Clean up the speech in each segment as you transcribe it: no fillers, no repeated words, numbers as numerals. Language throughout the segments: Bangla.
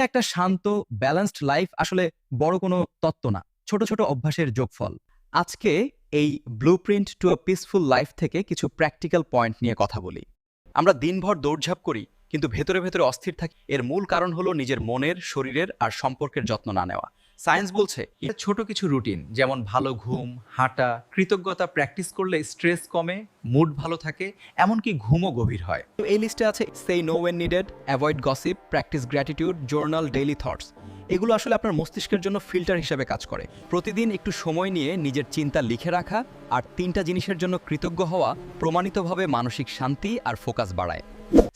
একটা শান্ত ব্যালেন্সড লাইফ আসলে বড় কোনো তত্ত্ব না, ছোট ছোট অভ্যাসের যোগফল। আজকে এই blueprint to a peaceful life থেকে কিছু প্র্যাকটিক্যাল পয়েন্ট নিয়ে কথা বলি। আমরা দিনভর দৌড়ঝাঁপ করি কিন্তু ভেতরে ভেতরে অস্থির থাকি। এর মূল কারণ হলো নিজের মনের, শরীরের আর সম্পর্কের যত্ন না নেওয়া। সায়েন্স বলছে এটা ছোট কিছু রুটিন যেমন ভালো ঘুম, হাঁটা, কৃতজ্ঞতা প্র্যাকটিস করলে স্ট্রেস কমে, মুড ভালো থাকে, এমনকি ঘুমও গভীর হয়। তো এই লিস্টে আছে say no when needed, avoid gossip, practice gratitude, journal, daily thoughts. এগুলো আসলে আপনার মস্তিষ্কের জন্য ফিল্টার হিসেবে কাজ করে। প্রতিদিন একটু সময় নিয়ে নিজের চিন্তা লিখে রাখা আর 3টা জিনিসের জন্য কৃতজ্ঞ হওয়া প্রমাণিতভাবে মানসিক শান্তি আর ফোকাস বাড়ায়।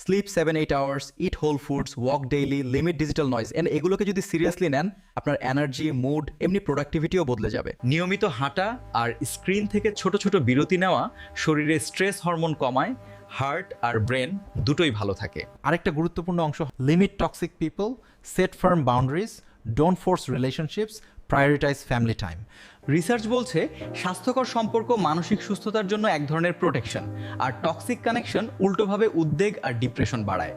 Sleep 7-8 hours, eat whole foods, walk daily, limit digital noise. এগুলোকে যদি সিরিয়াসলি নেন, আপনার এনার্জি, মুড, এমনি প্রোডাক্টিভিটিও বদলে যাবে। নিয়মিত হাঁটা আর স্ক্রিন থেকে ছোট ছোট বিরতি নেওয়া শরীরে স্ট্রেস হরমোন কমায়, হার্ট আর ব্রেন দুটোই ভালো থাকে। আরেকটা গুরুত্বপূর্ণ অংশ, limit toxic people, set farm boundaries, don't force relationships, prioritise family time. Research বলছে স্বাস্থ্যকর সম্পর্ক মানসিক সুস্থতার জন্য এক ধরনের প্রোটেকশন, আর টক্সিক কানেকশন উল্টোভাবে উদ্বেগ আর ডিপ্রেশন বাড়ায়।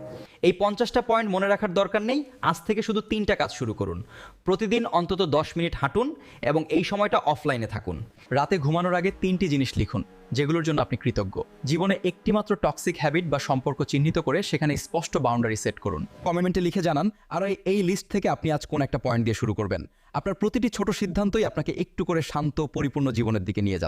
এই 50টা পয়েন্ট মনে রাখার দরকার নেই। আজ থেকে শুধু 3টা কাজ শুরু করুন। প্রতিদিন অন্তত 10 মিনিট হাঁটুন এবং এই সময়টা অফলাইনে থাকুন। রাতে ঘুমানোর আগে 3টি জিনিস লিখুন যেগুলোর জন্য আপনি কৃতজ্ঞ। জীবনে একটিমাত্র টক্সিক হ্যাবিট বা সম্পর্ক চিহ্নিত করে সেখানে স্পষ্ট বাউন্ডারি সেট করুন। কমেন্টে লিখে জানান আর এই লিস্ট থেকে আপনি আজ কোন একটা পয়েন্ট দিয়ে শুরু করবেন। আপনার প্রতিটি ছোট সিদ্ধান্তই আপনাকে একটু করে শান্ত, পরিপূর্ণ জীবনের দিকে নিয়ে যাচ্ছে।